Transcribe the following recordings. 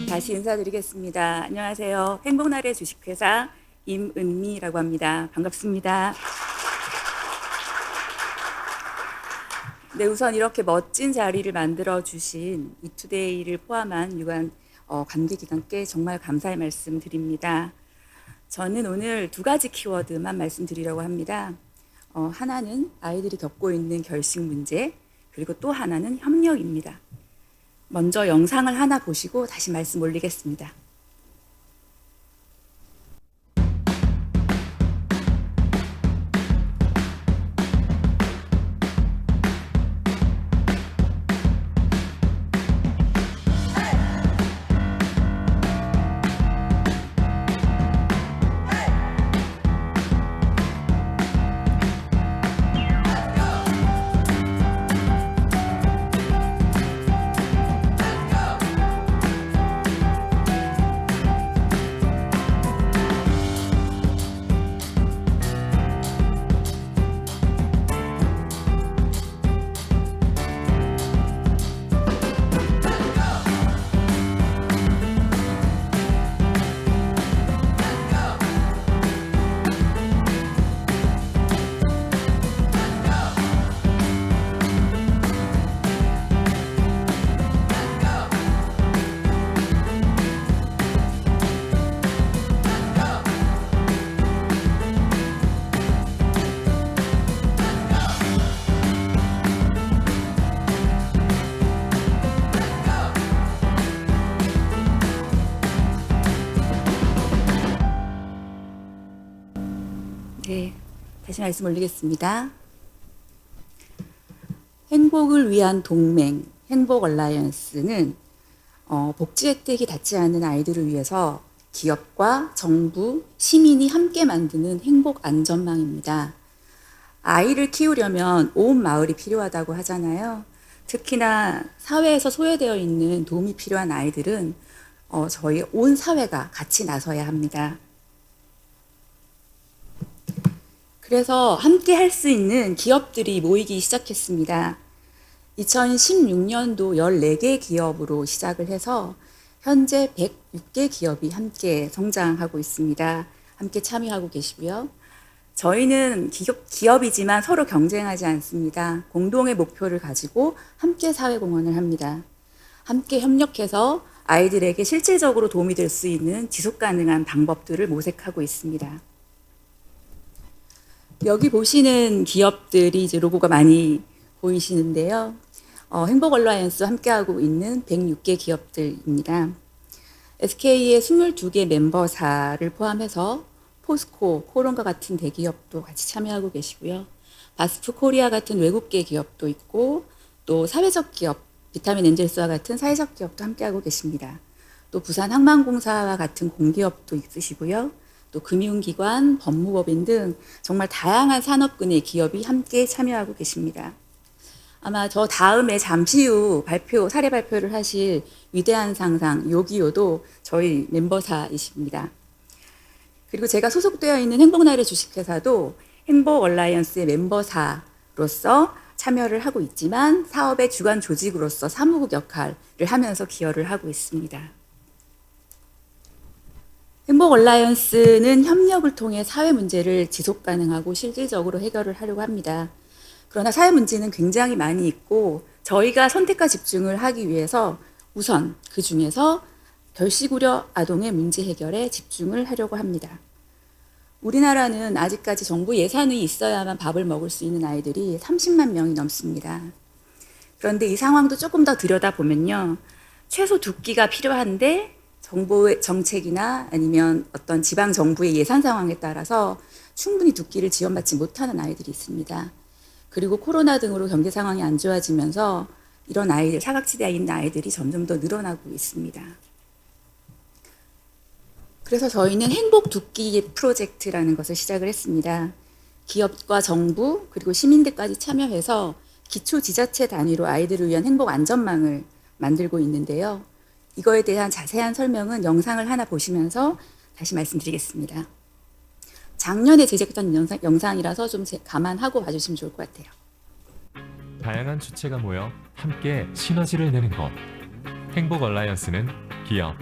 다시 인사드리겠습니다. 안녕하세요. 행복나래 주식회사 임은미라고 합니다. 반갑습니다. 네, 우선 이렇게 멋진 자리를 만들어 주신 이투데이를 포함한 유관 관계기관께 정말 감사의 말씀 드립니다. 저는 오늘 두 가지 키워드만 말씀드리려고 합니다. 하나는 아이들이 겪고 있는 결식 문제, 그리고 또 하나는 협력입니다. 먼저 영상을 하나 보시고 다시 말씀 올리겠습니다. 네, 다시 말씀 올리겠습니다. 행복을 위한 동맹, 행복 얼라이언스는 복지 혜택이 닿지 않는 아이들을 위해서 기업과 정부, 시민이 함께 만드는 행복 안전망입니다. 아이를 키우려면 온 마을이 필요하다고 하잖아요. 특히나 사회에서 소외되어 있는 도움이 필요한 아이들은 저희 온 사회가 같이 나서야 합니다. 그래서 함께 할 수 있는 기업들이 모이기 시작했습니다. 2016년도 14개 기업으로 시작을 해서 현재 106개 기업이 함께 성장하고 있습니다. 함께 참여하고 계시고요. 저희는 기업이지만 서로 경쟁하지 않습니다. 공동의 목표를 가지고 함께 사회공헌을 합니다. 함께 협력해서 아이들에게 실질적으로 도움이 될 수 있는 지속 가능한 방법들을 모색하고 있습니다. 여기 보시는 기업들이 이제 로고가 많이 보이시는데요. 행복 얼라이언스 함께하고 있는 106개 기업들입니다. SK의 22개 멤버사를 포함해서 포스코, 코론과 같은 대기업도 같이 참여하고 계시고요. 바스프 코리아 같은 외국계 기업도 있고, 또 사회적 기업, 비타민 엔젤스와 같은 사회적 기업도 함께하고 계십니다. 또 부산 항만공사와 같은 공기업도 있으시고요. 또 금융기관, 법무법인 등 정말 다양한 산업군의 기업이 함께 참여하고 계십니다. 아마 저 다음에 잠시 후 사례 발표를 하실 위대한 상상 요기요도 저희 멤버사이십니다. 그리고 제가 소속되어 있는 행복나래 주식회사도 행복 얼라이언스의 멤버사로서 참여를 하고 있지만 사업의 주관 조직으로서 사무국 역할을 하면서 기여를 하고 있습니다. 행복 얼라이언스는 협력을 통해 사회 문제를 지속 가능하고 실질적으로 해결을 하려고 합니다. 그러나 사회 문제는 굉장히 많이 있고 저희가 선택과 집중을 하기 위해서 우선 그 중에서 결식 우려 아동의 문제 해결에 집중을 하려고 합니다. 우리나라는 아직까지 정부 예산이 있어야만 밥을 먹을 수 있는 아이들이 30만 명이 넘습니다. 그런데 이 상황도 조금 더 들여다보면요. 최소 2끼가 필요한데 정부의 정책이나 아니면 어떤 지방 정부의 예산 상황에 따라서 충분히 2끼를 지원받지 못하는 아이들이 있습니다. 그리고 코로나 등으로 경제 상황이 안 좋아지면서 이런 아이들, 사각지대에 있는 아이들이 점점 더 늘어나고 있습니다. 그래서 저희는 행복 2끼 프로젝트라는 것을 시작을 했습니다. 기업과 정부 그리고 시민들까지 참여해서 기초 지자체 단위로 아이들을 위한 행복 안전망을 만들고 있는데요. 이거에 대한 자세한 설명은 영상을 하나 보시면서 다시 말씀드리겠습니다. 작년에 제작했던 영상이라서 좀 감안하고 봐주시면 좋을 것 같아요. 다양한 주체가 모여 함께 시너지를 내는 곳. 행복 얼라이언스는 기업,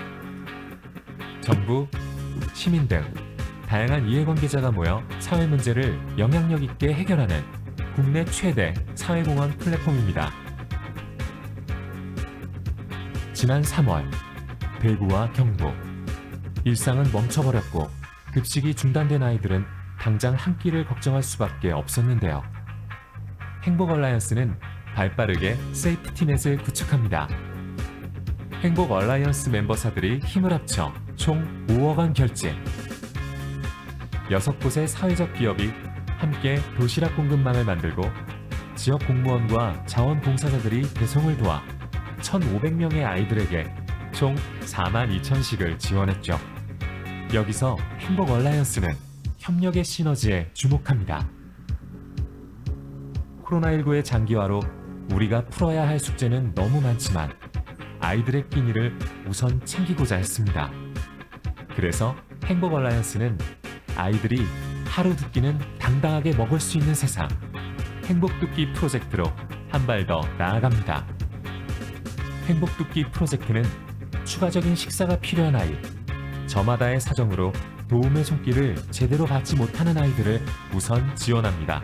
정부, 시민 등 다양한 이해관계자가 모여 사회 문제를 영향력 있게 해결하는 국내 최대 사회공헌 플랫폼입니다. 지난 3월, 대구와 경북, 일상은 멈춰버렸고 급식이 중단된 아이들은 당장 한 끼를 걱정할 수밖에 없었는데요. 행복 얼라이언스는 발빠르게 세이프티넷을 구축합니다. 행복 얼라이언스 멤버사들이 힘을 합쳐 총 5억 원 결제. 6곳의 사회적 기업이 함께 도시락 공급망을 만들고 지역 공무원과 자원봉사자들이 배송을 도와 1,500명의 아이들에게 총 42,000식을 지원했죠. 여기서 행복 얼라이언스는 협력의 시너지에 주목합니다. 코로나19의 장기화로 우리가 풀어야 할 숙제는 너무 많지만 아이들의 끼니를 우선 챙기고자 했습니다. 그래서 행복 얼라이언스는 아이들이 하루 두 끼는 당당하게 먹을 수 있는 세상, 행복 두 끼 프로젝트로 한 발 더 나아갑니다. 행복 두 끼 프로젝트는 추가적인 식사가 필요한 아이, 저마다의 사정으로 도움의 손길을 제대로 받지 못하는 아이들을 우선 지원합니다.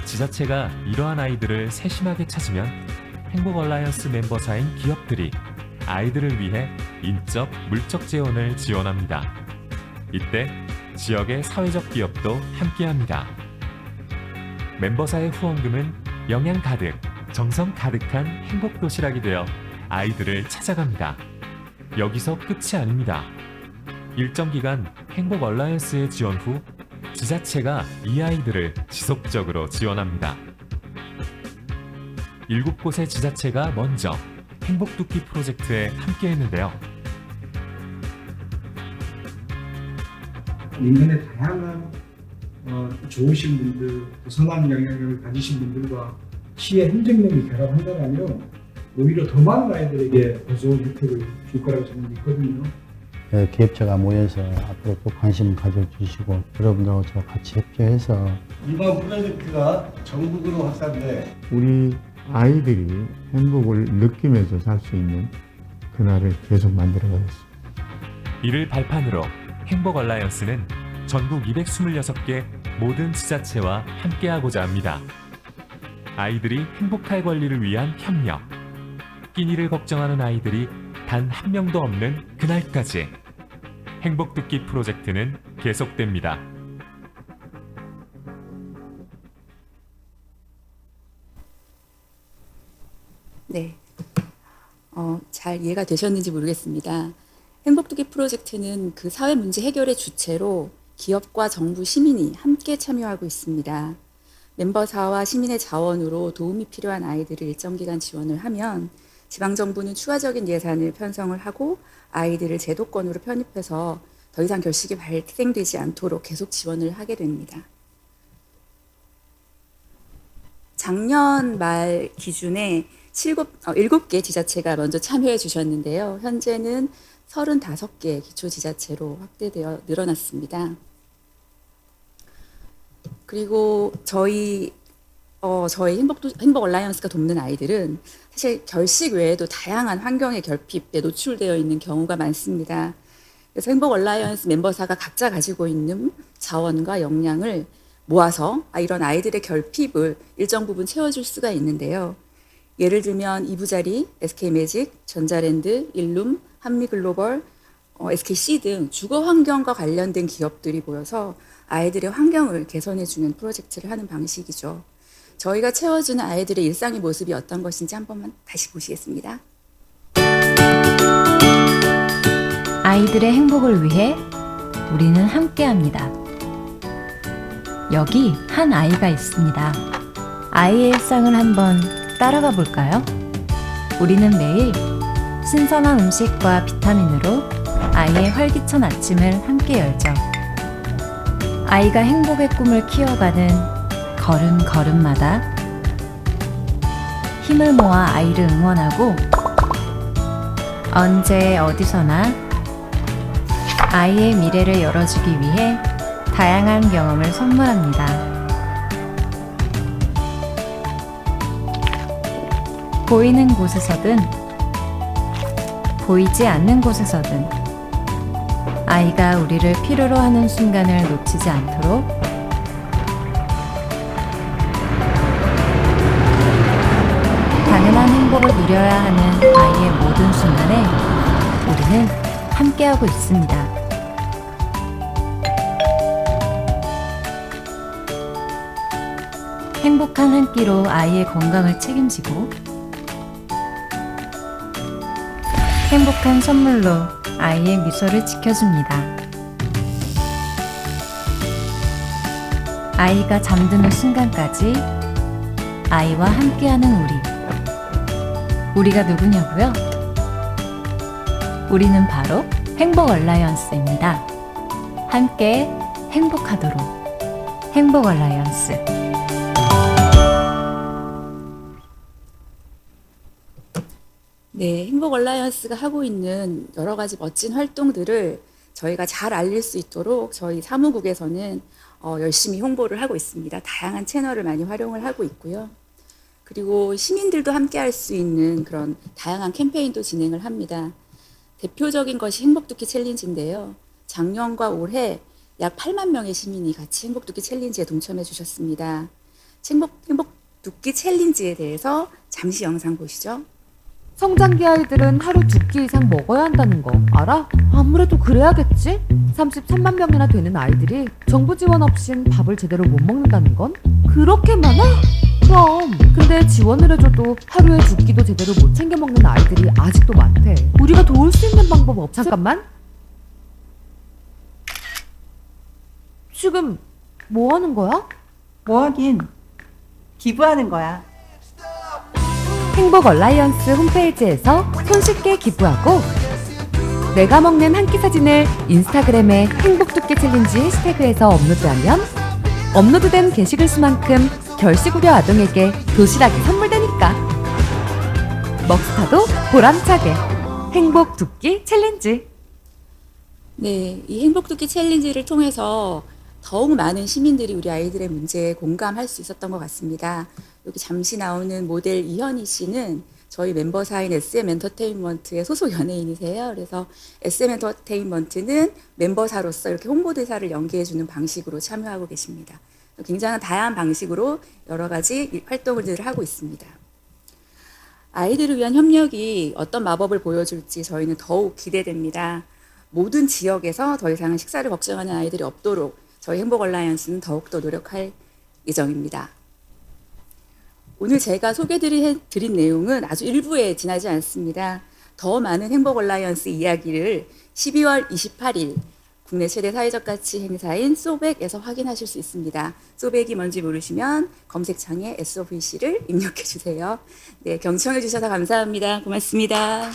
지자체가 이러한 아이들을 세심하게 찾으면 행복 얼라이언스 멤버사인 기업들이 아이들을 위해 인적, 물적 재원을 지원합니다. 이때 지역의 사회적 기업도 함께합니다. 멤버사의 후원금은 영양 가득, 정성 가득한 행복 도시락이 되어 아이들을 찾아갑니다. 여기서 끝이 아닙니다. 일정 기간 행복 얼라이언스의 지원 후 지자체가 이 아이들을 지속적으로 지원합니다. 7곳의 지자체가 먼저 행복 두 끼 프로젝트에 함께했는데요. 인근의 다양한 좋으신 분들, 선한 영향력을 가지신 분들과 시의 행정력이 결합한다면 오히려 더 많은 아이들에게 더 좋은 혜택을 줄 거라고 저는 믿거든요. 기업체가 모여서 앞으로 또 관심 가져주시고 여러분들하고 저 같이 협조해서 이번 프로젝트가 전국으로 확산돼 우리 아이들이 행복을 느끼면서 살 수 있는 그날을 계속 만들어가겠습니다. 이를 발판으로 행복 얼라이언스는 전국 226개 모든 지자체와 함께하고자 합니다. 아이들이 행복할 권리를 위한 협력, 끼니를 걱정하는 아이들이 단 한 명도 없는 그날까지 행복 두 끼 프로젝트는 계속됩니다. 네, 잘 이해가 되셨는지 모르겠습니다. 행복 두 끼 프로젝트는 그 사회 문제 해결의 주체로 기업과 정부, 시민이 함께 참여하고 있습니다. 멤버사와 시민의 자원으로 도움이 필요한 아이들을 일정 기간 지원을 하면 지방정부는 추가적인 예산을 편성을 하고 아이들을 제도권으로 편입해서 더 이상 결식이 발생되지 않도록 계속 지원을 하게 됩니다. 작년 말 기준에 7개 지자체가 먼저 참여해 주셨는데요. 현재는 35개 기초지자체로 확대되어 늘어났습니다. 그리고 저희 행복 얼라이언스가 돕는 아이들은 사실 결식 외에도 다양한 환경의 결핍에 노출되어 있는 경우가 많습니다. 그래서 행복 얼라이언스 멤버사가 각자 가지고 있는 자원과 역량을 모아서 이런 아이들의 결핍을 일정 부분 채워줄 수가 있는데요. 예를 들면 이부자리, SK매직, 전자랜드, 일룸, 한미글로벌, SKC 등 주거 환경과 관련된 기업들이 모여서 아이들의 환경을 개선해주는 프로젝트를 하는 방식이죠. 저희가 채워주는 아이들의 일상의 모습이 어떤 것인지 한 번만 다시 보시겠습니다. 아이들의 행복을 위해 우리는 함께합니다. 여기 한 아이가 있습니다. 아이의 일상을 한번 따라가 볼까요? 우리는 매일 신선한 음식과 비타민으로 아이의 활기찬 아침을 함께 열죠. 아이가 행복의 꿈을 키워가는 걸음걸음마다 힘을 모아 아이를 응원하고 언제 어디서나 아이의 미래를 열어주기 위해 다양한 경험을 선물합니다. 보이는 곳에서든 보이지 않는 곳에서든 아이가 우리를 필요로 하는 순간을 놓치지 않도록 당연한 행복을 누려야 하는 아이의 모든 순간에 우리는 함께하고 있습니다. 행복한 한 끼로 아이의 건강을 책임지고 행복한 선물로 아이의 미소를 지켜줍니다. 아이가 잠드는 순간까지 아이와 함께하는 우리가 누구냐고요? 우리는 바로 행복 얼라이언스입니다. 함께 행복하도록 행복 얼라이언스. 네, 행복 얼라이언스가 하고 있는 여러 가지 멋진 활동들을 저희가 잘 알릴 수 있도록 저희 사무국에서는 열심히 홍보를 하고 있습니다. 다양한 채널을 많이 활용을 하고 있고요. 그리고 시민들도 함께 할 수 있는 그런 다양한 캠페인도 진행을 합니다. 대표적인 것이 행복두끼 챌린지인데요. 작년과 올해 약 8만 명의 시민이 같이 행복두끼 챌린지에 동참해 주셨습니다. 행복두끼 챌린지에 대해서 잠시 영상 보시죠. 성장기 아이들은 하루 2끼 이상 먹어야 한다는 거 알아? 아무래도 그래야겠지? 33만 명이나 되는 아이들이 정부 지원 없인 밥을 제대로 못 먹는다는 건 그렇게 많아? 그럼 근데 지원을 해줘도 하루에 2끼도 제대로 못 챙겨 먹는 아이들이 아직도 많대. 우리가 도울 수 있는 방법 없어? 잠깐만. 지금 뭐 하는 거야? 뭐 하긴 기부하는 거야. 행복 얼라이언스 홈페이지에서 손쉽게 기부하고 내가 먹는 한 끼 사진을 인스타그램에 행복두끼 챌린지 해시태그에서 업로드하면 업로드된 게시글 수만큼 결식우려 아동에게 도시락이 선물되니까. 먹스타도 보람차게 행복두끼 챌린지. 네, 이 행복두끼 챌린지를 통해서 더욱 많은 시민들이 우리 아이들의 문제에 공감할 수 있었던 것 같습니다. 여기 잠시 나오는 모델 이현희 씨는 저희 멤버사인 SM엔터테인먼트의 소속 연예인이세요. 그래서 SM엔터테인먼트는 멤버사로서 이렇게 홍보대사를 연기해주는 방식으로 참여하고 계십니다. 굉장히 다양한 방식으로 여러 가지 활동을 하고 있습니다. 아이들을 위한 협력이 어떤 마법을 보여줄지 저희는 더욱 기대됩니다. 모든 지역에서 더 이상 식사를 걱정하는 아이들이 없도록 저희 행복 얼라이언스는 더욱더 노력할 예정입니다. 오늘 제가 소개드린 내용은 아주 일부에 지나지 않습니다. 더 많은 행복 얼라이언스 이야기를 12월 28일 국내 최대 사회적 가치 행사인 소백에서 확인하실 수 있습니다. 소백이 뭔지 모르시면 검색창에 SOVC를 입력해 주세요. 네, 경청해 주셔서 감사합니다. 고맙습니다.